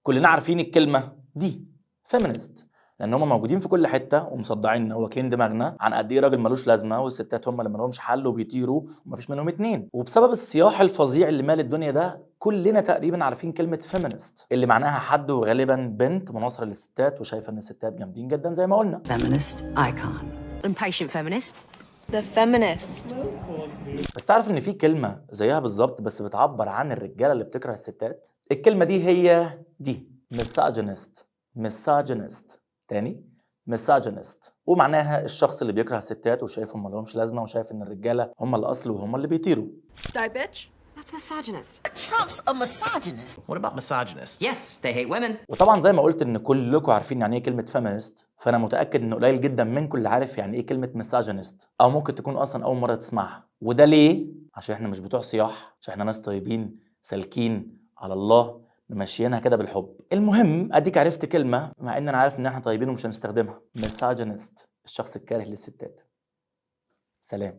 كلنا عارفين الكلمة دي feminist، لان هم موجودين في كل حته ومصدعيننا واكلين دماغنا عن قد ايه راجل ملوش لازمه والستات هم اللي مالهمش حل وبيطيروا ومفيش منهم اتنين. وبسبب الصياح الفظيع اللي مال الدنيا ده كلنا تقريبا عارفين كلمه فيمينست اللي معناها حد وغالبا بنت مناصره للستات وشايفه ان الستات جامدين جدا زي ما قلنا. Feminist icon. Impatient feminist. The feminist. بس تعرف ان في كلمه زيها بالظبط بس بتعبر عن الرجاله اللي بتكره الستات؟ الكلمه دي هي دي misogynist. تاني misogynist، ومعناها الشخص اللي بيكره الستات وشايفهم ما لهمش لازمه وشايف ان الرجاله هم الاصل وهم اللي بيطيروا. Die bitch. That's misogynist. Trump's a misogynist. What about misogynists? Yes, they hate women. وطبعا زي ما قلت ان كلكم عارفين يعني ايه كلمه فيمينست، فانا متاكد ان قليل جدا منكم اللي عارف يعني ايه كلمه misogynist، او ممكن تكون اصلا اول مره تسمعها. وده ليه؟ عشان احنا مش بتوع صياح، عشان احنا ناس طيبين سالكين على الله ممشيينها كده بالحب. المهم اديك عرفت كلمه مع ان انا عارف ان احنا طيبين ومش هنستخدمها. misogynist، الشخص الكاره للستات. سلام.